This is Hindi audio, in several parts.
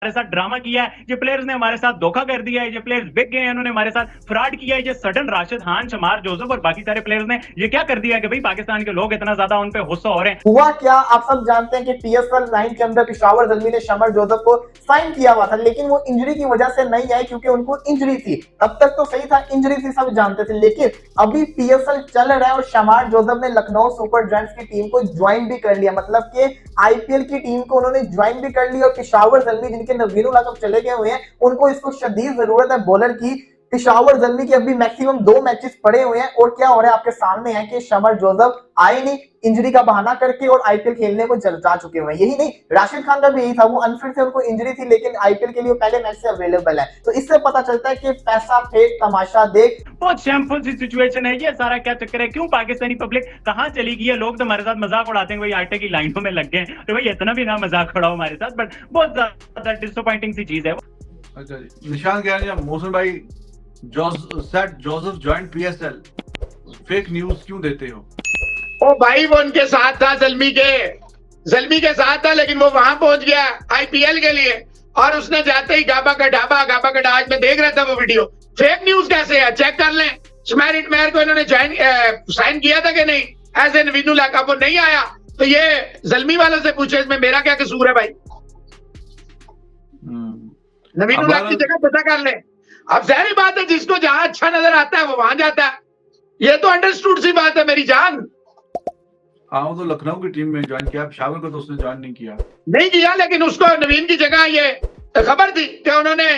हमारे साथ ड्रामा किया है, ये प्लेयर्स ने हमारे साथ धोखा कर दिया है, ये प्लेयर्स बिक गए हैं, इन्होंने हमारे साथ फ्रॉड किया है, ये सडन राशिद खान, शमार जोसेफ और बाकी सारे प्लेयर्स ने ये क्या कर दिया है कि भाई पाकिस्तान के लोग इतना ज्यादा उन पे गुस्सा हो रहे हैं। हुआ क्या, आप सब जानते हैं कि पीएसएल 9 के अंदर पेशावर ज़ल्मी ने शमर जोसेफ को साइन किया हुआ था, लेकिन वो इंजरी की वजह से नहीं आए क्योंकि उनको इंजरी थी। तब तक तो सही था, इंजरी थी सब जानते थे, लेकिन अभी पीएसएल चल रहा है और शमार जोसेफ ने लखनऊ सुपर जायंट्स की टीम को ज्वाइन भी कर लिया, मतलब कि आईपीएल की टीम को उन्होंने ज्वाइन भी कर लिया। और पेशावर ज़ल्मी जिनके नवीन उल हक चले गए हुए हैं, उनको इसको शदीद जरूरत है बॉलर की। पेशावर ज़ल्मी के अभी मैक्सिमम 2 मैचेस पड़े हुए हैं और क्या हो रहा है आपके सामने है कि शमर जोसेफ आए नहीं, इंजरी का बहाना करके, और आईपीएल खेलने को जा चुके हुए हैं। यही नहीं, राशिद खान का भी यही था, वो अनफिट थे, उनको इंजरी थी, लेकिन आईपीएल के लिए पहले मैच से अवेलेबल है। तो इससे पता चलता है कि पैसा फेंक तमाशा देख। बहुत शैम्पल सी सिचुएशन है, ये सारा क्या चक्कर है, क्यों पाकिस्तानी पब्लिक कहाँ चली गई है। लोग तो हमारे साथ मजाक उड़ाते हैं, भाई आटे की लाइनों में लग गए, तो भाई इतना भी ना मजाक उड़ाओ हमारे साथ, बट बहुत ज्यादा डिसअपॉइंटिंग सी चीज है। अच्छा जी, निशान कह रहे हैं मोहसिन भाई Joseph joint PSL, fake news क्यों देते हो? ओ भाई, वो उनके साथ था, जल्मी के साथ था, लेकिन वो वहां पहुंच गया आईपीएल के लिए, और उसने जाते ही गाबा का ढाबा आज मैं देख रहा था वो वीडियो। फेक न्यूज कैसे है, चेक कर लें। शमारिट मेयर को इन्होंने साइन किया था कि नहीं एज ए नवीन उल हक, अब वो नहीं आया, तो ये जल्मी वालों से पूछे इसमें मेरा क्या कसूर है भाई। नवीन उल हक की जगह पता कर ले। अब जाहिर बात है, जिसको जहां अच्छा नजर आता है वो वहां जाता है, ये तो अंडरस्टूड सी बात है मेरी जान। हाँ, वो तो लखनऊ की टीम में ज्वाइन किया, पेशावर को तो उसने ज्वाइन नहीं किया, लेकिन उसको नवीन की जगह ये खबर थी कि उन्होंने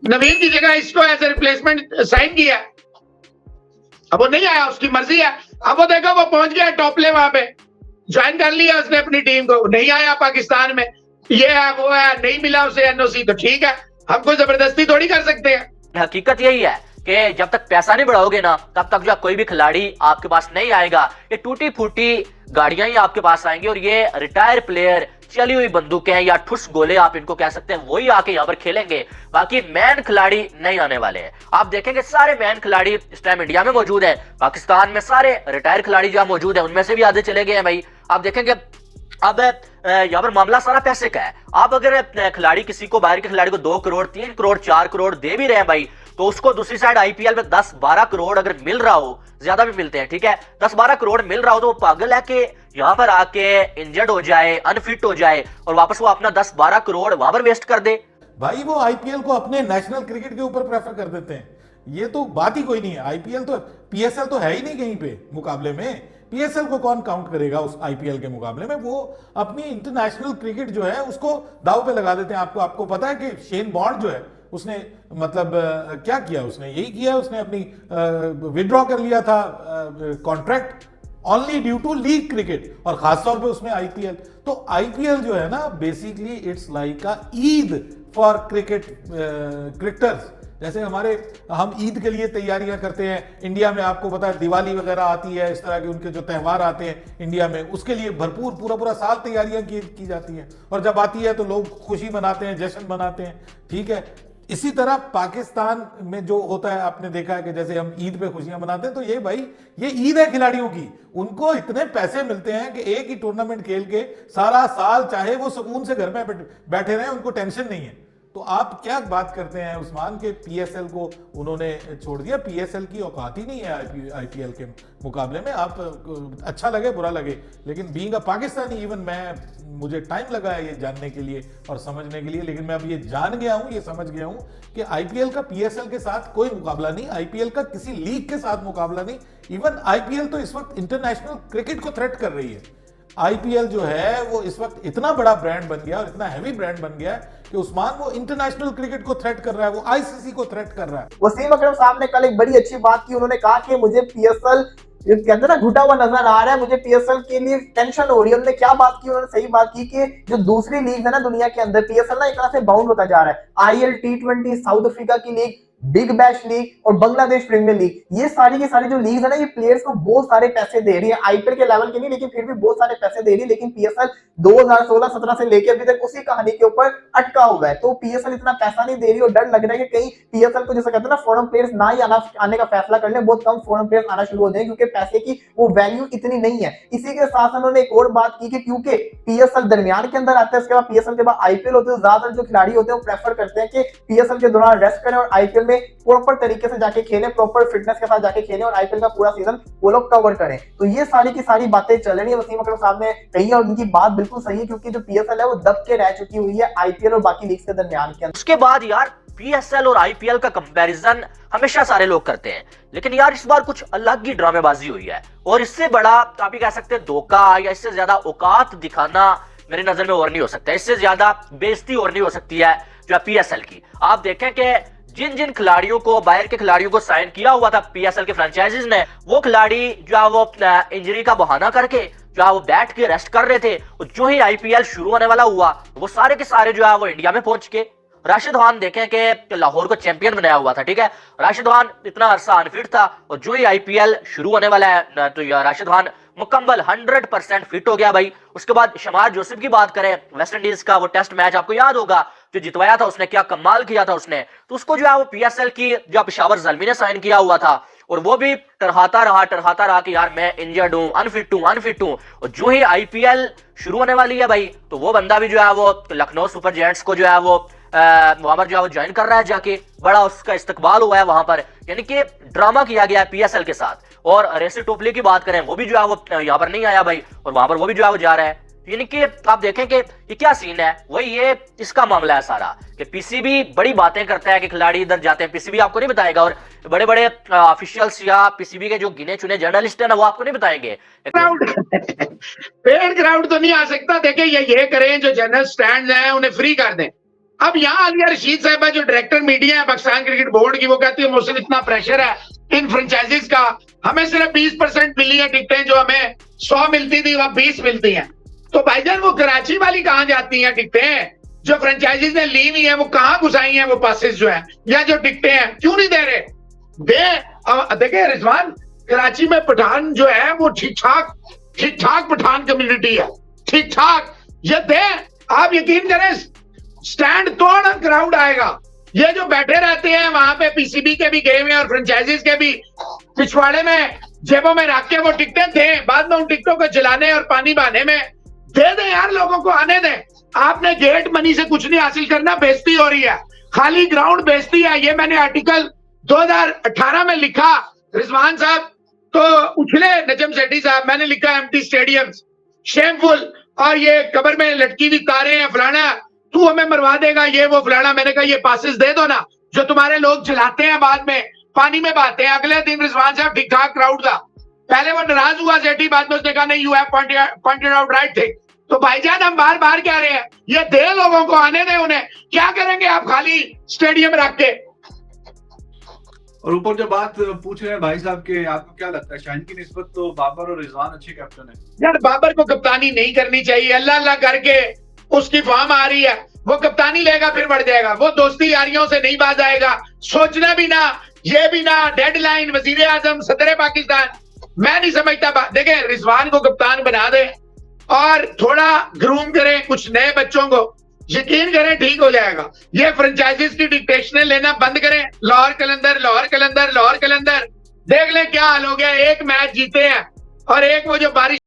नवीन की जगह इसको एज ए रिप्लेसमेंट साइन किया। अब वो नहीं आया, उसकी मर्जी है। अब वो देखो, वो पहुंच गया टॉपले, वहां पे ज्वाइन कर लिया उसने अपनी टीम को, नहीं आया पाकिस्तान में, ये है वो है, नहीं मिला उसे एनओसी, तो ठीक है, हम कोई जबरदस्ती थोड़ी कर सकते हैं। हकीकत यही है कि जब तक पैसा नहीं बढ़ाओगे ना, तब तक जो कोई भी खिलाड़ी आपके पास नहीं आएगा। ये टूटी फूटी गाड़ियां ही आपके पास आएंगी, और ये रिटायर प्लेयर, चली हुई बंदूकें या ठुस गोले आप इनको कह सकते हैं, वही आके यहाँ पर खेलेंगे। बाकी मैन खिलाड़ी नहीं आने वाले हैं। आप देखेंगे सारे मैन खिलाड़ी इस टाइम इंडिया में मौजूद है, पाकिस्तान में सारे रिटायर खिलाड़ी जो मौजूद है उनमें से भी आधे चले गए हैं भाई। आप देखेंगे अब यहाँ पर मामला सारा पैसे का है। आप अगर खिलाड़ी किसी को, बाहर के खिलाड़ी को 2 करोड़ 3 करोड़ 4 करोड़ दे भी रहे हैं भाई, तो उसको दूसरी साइड आईपीएल में 10-12 करोड़ अगर मिल रहा हो, ज्यादा भी मिलते हैं, ठीक है, 10-12 करोड़ मिल रहा हो, तो वो पागल है कि यहाँ पर आके इंजर्ड हो जाए, अनफिट हो जाए और वापस वो अपना 10-12 करोड़ वहां पर वेस्ट कर दे। भाई वो आईपीएल को अपने नेशनल क्रिकेट के ऊपर प्रेफर कर देते हैं, ये तो बात ही कोई नहीं है। आईपीएल तो, पीएसएल तो है ही नहीं कहीं पे मुकाबले में। पीएसएल को कौन काउंट करेगा उस आईपीएल के मुकाबले में? वो अपनी इंटरनेशनल क्रिकेट जो है उसको दाव पे लगा देते हैं। आपको पता है कि शेन बॉन्ड जो है उसने मतलब क्या किया, उसने यही किया, उसने अपनी विड्रॉ कर लिया था contract only due to league cricket, और खासतौर पे उसमें आईपीएल। तो आईपीएल जो है ना, basically it's like a Eid for cricketers. जैसे हम ईद के लिए तैयारियां करते हैं, इंडिया में आपको पता है दिवाली वगैरह आती है, इस तरह के उनके जो त्यौहार आते हैं इंडिया में, उसके लिए भरपूर पूरा साल तैयारियां की जाती हैं, और जब आती है तो लोग खुशी मनाते हैं, जश्न मनाते हैं, ठीक है। इसी तरह पाकिस्तान में जो होता है, आपने देखा है कि जैसे हम ईद पे खुशियां मनाते हैं, तो ये भाई ये ईद है खिलाड़ियों की। उनको इतने पैसे मिलते हैं कि एक ही टूर्नामेंट खेल के सारा साल चाहे वो सुकून से घर में बैठे रहे, उनको टेंशन नहीं है। तो आप क्या बात करते हैं उस्मान के पीएसएल को उन्होंने छोड़ दिया? पीएसएल की औकात ही नहीं है आईपीएल के मुकाबले में। आप अच्छा लगे बुरा लगे, लेकिन बीइंग अ पाकिस्तानी, इवन मुझे टाइम लगा है ये जानने के लिए और समझने के लिए, लेकिन मैं अब ये जान गया हूं, ये समझ गया हूं कि आईपीएल का पीएसएल के साथ कोई मुकाबला नहीं, आईपीएल का किसी लीग के साथ मुकाबला नहीं। इवन आईपीएल तो इस वक्त इंटरनेशनल क्रिकेट को थ्रेट कर रही है। आईपीएल जो है वो इस वक्त इतना बड़ा ब्रांड बन गया और इतना हैवी ब्रांड बन गया है कि उस्मान वो इंटरनेशनल क्रिकेट को थ्रेट कर रहा है, वो आईसीसी को थ्रेट कर रहा है। वसीम अकरम साहब ने कल एक बड़ी अच्छी बात की, उन्होंने कहा कि मुझे पीएसएल के अंदर ना घुटा हुआ नजर आ रहा है, मुझे पीएसएल के लिए टेंशन हो रही है। उन्होंने क्या बात की? उन्होंने सही बात की कि जो दूसरी लीग है ना दुनिया के अंदर, पीएसएल ना एक तरह से बाउंड होता जा रहा है। आईएल T20 साउथ अफ्रीका की लीग, बिग बैश लीग और बांग्लादेश प्रीमियर लीग, ये सारी की सारी जो लीग है ना, ये प्लेयर्स को बहुत सारे पैसे दे रही है, आईपीएल के लेवल के नहीं लेकिन फिर भी बहुत सारे पैसे दे रही है। लेकिन पीएसएल 2016-17 से लेके अभी तक उसी कहानी के ऊपर अटका हुआ है। तो पीएसएल इतना पैसा नहीं दे रही और डर लग रहा है कि कहीं पीएसएल को जैसे कहते हैं ना फॉरेन प्लेयर्स ना ही आने का फैसला कर ले, बहुत कम फॉरेन प्लेयर्स आना शुरू हो जाए क्योंकि पैसे की वो वैल्यू इतनी नहीं है। इसी के साथ उन्होंने एक और बात की कि क्योंकि पीएसएल दरमियान के अंदर आता है, उसके बाद पीएसएल के बाद आईपीएल होते हैं, ज्यादातर जो खिलाड़ी होते हैं वो प्रेफर करते हैं कि पीएसएल के दौरान रेस्ट करें और आईपीएल में प्रॉपर तरीके से जाके खेलें, प्रॉपर फिटनेस के साथ जाके खेलें और आईपीएल का पूरा सीजन वो लोग कवर करें। तो ये सारी की सारी बातें चल रही है, वसीम अकरम साहब ने कही और उनकी बात बिल्कुल सही है क्योंकि जो पीएसएल है वो दब के रह चुकी हुई है आईपीएल और बाकी लीग के दरमियान के अंदर। उसके बाद यार पीएसएल और आईपीएल का कंपैरिजन हमेशा सारे लोग करते हैं, लेकिन यार इस बार कुछ अलग ही ड्रामेबाजी हुई है और इससे बड़ा आप कह सकते हैं धोखा या इससे ज्यादा औकात दिखाना मेरी नजर में और नहीं हो सकता। इससे ज्यादा बेइज्जती और नहीं हो सकती है जो पीएसएल की। आप देखें कि जिन जिन खिलाड़ियों को, बाहर के खिलाड़ियों को साइन किया हुआ था पीएसएल के फ्रेंचाइजीज ने, वो खिलाड़ी जो है वो इंजरी का बहाना करके जो है वो बैठ के रेस्ट कर रहे थे। और जो ही आईपीएल शुरू होने वाला हुआ वो सारे के सारे जो है वो इंडिया में पहुंच के राशिद खान देखें कि लाहौर को चैंपियन बनाया हुआ था, ठीक है। राशिद खान इतना अरसा अनफिट था और जो ही आईपीएल शुरू होने वाला है तो राशिद खान मुकम्मल 100% फिट हो गया भाई। उसके बाद शमार जोसेफ की बात करें, वेस्ट इंडीज का वो टेस्ट मैच आपको याद होगा जो जितवाया था उसने, क्या कमाल किया था उसने। तो उसको जो है वो पीएसएल की जो पेशावर ज़ल्मी ने साइन किया हुआ था और वो भी टरहाता रहा कि यार मैं इंजर्ड हूं, अनफिट हूं। और जो ही आईपीएल शुरू होने वाली है भाई तो वो बंदा भी जो है वो लखनऊ सुपर जायंट्स को जो है वो वहां पर जो है वो ज्वाइन कर रहा है जाके, बड़ा उसका इस्तकबाल हुआ है वहां पर, यानी कि ड्रामा किया गया है पीएसएल के साथ। और रेसी टोपली की बात करें, वो भी जो है वो यहाँ पर नहीं आया भाई और वहां पर वो भी जो है वो जा रहा है। यानी कि आप देखें कि ये क्या सीन है, वही ये इसका मामला है सारा कि पीसीबी बड़ी बातें करता है कि खिलाड़ी इधर जाते हैं, पीसीबी आपको नहीं बताएगा और बड़े बड़े ऑफिशियल्स या पीसीबी के जो गिने चुने जर्नलिस्ट है ना वो आपको नहीं बताएंगे। क्राउड पेड क्राउड तो नहीं आ सकता। देखिए ये करें जो जनरल स्टैंड हैं उन्हें फ्री कर दें। अब यहाँ आलिया रशीद साहबा जो डायरेक्टर मीडिया है पाकिस्तान क्रिकेट बोर्ड की, वो कहती है मुझसे इतना प्रेशर है इन फ्रेंचाइजीज का, हमें सिर्फ 20% मिली है टिकटें, जो हमें 100 मिलती थी वह 20 मिलती हैं। तो भाईजान वो कराची वाली कहाँ जाती हैं टिकटें? जो फ्रेंचाइजीज ने ली हुई है वो कहाँ घुसाई हैं वो पासेस जो है, या जो टिकटें हैं क्यों नहीं दे रहे? देखिए रिजवान, कराची में पठान जो है वो ठीक ठाक पठान कम्युनिटी है, ठीक ठाक। ये दे, आप यकीन करें स्टैंड तोड़ क्राउड आएगा। ये जो बैठे रहते हैं वहां पे पीसीबी के भी गए हुए और फ्रेंचाइजीज के भी पिछवाड़े में जेबों में रख के वो टिकटें दें, बाद में उन टिकटों को जलाने और पानी बहाने में दे दें यार, लोगों को आने दें। आपने गेट मनी से कुछ नहीं हासिल करना, बेइज्जती हो रही है, खाली ग्राउंड बेइज्जती है। ये मैंने आर्टिकल 2018 में लिखा रिजवान साहब, तो उछले नजम सेठी साहब, मैंने लिखा एम्प्टी स्टेडियम्स शेमफुल, और ये कब्र में लटकी हुई तारे हैं, फलाना तू हमें मरवा देगा, ये वो फलाना। मैंने कहा ये पासेस दे दो ना, जो तुम्हारे लोग चलाते हैं बाद में पानी में बहाते हैं। अगले दिन रिजवान साहब ठीक ठाक क्राउड था, पहले वो नाराज हुआ सेठी, बाद में उसने कहा नहीं, you have pointed out right thing. तो भाईजान हम बार बार कह रहे हैं ये दे लोगों को, आने दे उन्हें। क्या करेंगे आप खाली स्टेडियम रख के? और ऊपर जो बात पूछ रहे हैं भाई साहब के, आपको क्या लगता है शाहीन की निस्बत तो बाबर और रिजवान अच्छे कैप्टन है यार? बाबर को कप्तानी नहीं करनी चाहिए, अल्लाह अल्लाह करके उसकी फॉर्म आ रही है, वो कप्तानी लेगा फिर बढ़ जाएगा, वो दोस्ती यारियों से नहीं बाज आएगा। सोचना भी ना, ये भी ना, डेडलाइन वजीर आजम सदर पाकिस्तान, मैं नहीं समझता। देखें रिजवान को कप्तान बना दे और थोड़ा ग्रूम करें कुछ नए बच्चों को, यकीन करें ठीक हो जाएगा। ये फ्रेंचाइजीज की डिक्टेशनें लेना बंद करें, लाहौर कलंदर देख लें क्या हाल हो गया। एक मैच जीते हैं और एक वो जो बारिश।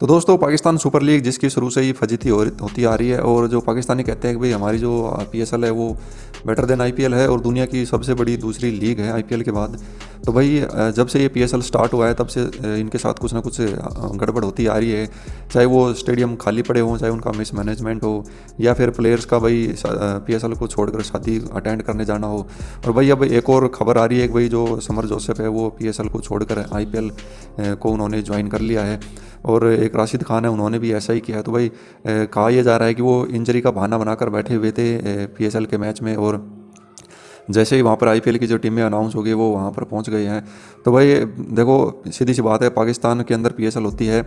तो दोस्तों, पाकिस्तान सुपर लीग जिसकी शुरू से ही फजीती होती आ रही है, और जो पाकिस्तानी कहते हैं कि भाई हमारी जो पीएसएल है वो बेटर देन आईपीएल है और दुनिया की सबसे बड़ी दूसरी लीग है आईपीएल के बाद। तो भाई जब से ये पीएसएल स्टार्ट हुआ है तब से इनके साथ कुछ ना कुछ गड़बड़ होती आ रही है, चाहे वो स्टेडियम खाली पड़े हों, चाहे उनका मिसमैनेजमेंट हो, या फिर प्लेयर्स का भाई पीएसएल को छोड़कर शादी अटेंड करने जाना हो। और भाई अब एक और खबर आ रही है कि भाई जो समर जोसेफ है वो पीएसएल को छोड़कर आईपीएल को उन्होंने ज्वाइन कर लिया है, और एक राशिद खान है उन्होंने भी ऐसा ही किया है। तो भाई कहा यह जा रहा है कि वो इंजरी का बहाना बनाकर बैठे हुए थे पीएसएल के मैच में, और जैसे ही वहाँ पर आईपीएल की जो टीमें अनाउंस हो गई वो वहाँ पर पहुँच गए हैं। तो भाई देखो सीधी सी बात है, पाकिस्तान के अंदर पीएसएल होती है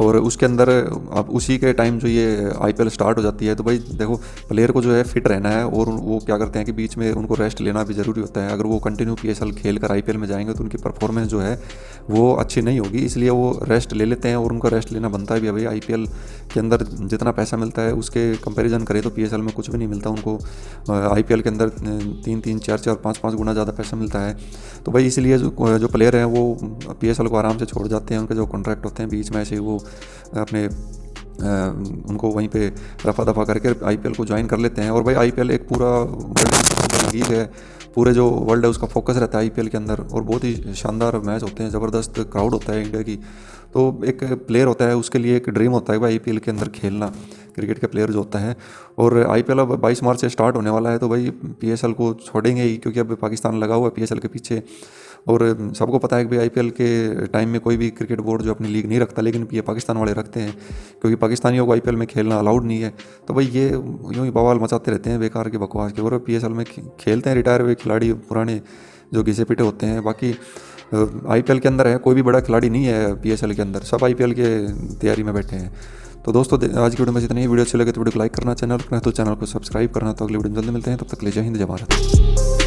और उसके अंदर अब उसी के टाइम जो ये आईपीएल स्टार्ट हो जाती है, तो भाई देखो प्लेयर को जो है फिट रहना है और वो क्या करते हैं कि बीच में उनको रेस्ट लेना भी ज़रूरी होता है। अगर वो कंटिन्यू पीएसएल खेल कर आईपीएल में जाएंगे तो उनकी परफॉर्मेंस जो है वो अच्छी नहीं होगी, इसलिए वो रेस्ट ले लेते हैं और उनका रेस्ट लेना बनता है भी। भाई आईपीएल के अंदर जितना पैसा मिलता है उसके कंपैरिजन करें तो पीएसएल में कुछ भी नहीं मिलता उनको। आईपीएल के अंदर 3-3, 4-4, 5-5 गुना ज़्यादा पैसा मिलता है। तो भाई इसलिए जो प्लेयर हैं वो पीएसएल को आराम से छोड़ जाते हैं, उनके जो कॉन्ट्रैक्ट होते हैं बीच में ऐसे ही वो अपने उनको वहीं पे रफा दफा करके आईपीएल को ज्वाइन कर लेते हैं। और भाई आईपीएल एक पूरा वर्ल्ड लीग है, पूरे जो वर्ल्ड है उसका फोकस रहता है आईपीएल के अंदर और बहुत ही शानदार मैच होते हैं, ज़बरदस्त क्राउड होता है इंडिया की। तो एक प्लेयर होता है उसके लिए एक ड्रीम होता है भाई आईपीएल के अंदर खेलना, क्रिकेट के प्लेयर जो होता है। और आईपीएल अब 22 मार्च से स्टार्ट होने वाला है, तो भाई पीएसएल को छोड़ेंगे ही, क्योंकि अब पाकिस्तान लगा हुआ है पीएसएल के पीछे। और सबको पता है कि भाई आईपीएल के टाइम में कोई भी क्रिकेट बोर्ड जो अपनी लीग नहीं रखता, लेकिन ये पाकिस्तान वाले रखते हैं, क्योंकि पाकिस्तानियों को आईपीएल में खेलना अलाउड नहीं है। तो भाई ये यूँ ही बवाल मचाते रहते हैं बेकार की बकवास के। और पीएसएल में खेलते हैं रिटायर हुए खिलाड़ी पुराने जो घिसे पिटे होते हैं। बाकी आईपीएल के अंदर है कोई भी बड़ा खिलाड़ी नहीं है पीएसएल के अंदर, सब आईपीएल के तैयारी में बैठे हैं। तो दोस्तों आज की वीडियो में इतना ही। वीडियो अच्छी लगे तो वीडियो को लाइक करना, चैनल पर तो चैनल को सब्सक्राइब करना। तो अगली वीडियो में जल्दी मिलते हैं, तब तक ले जय हिंद, जय भारत।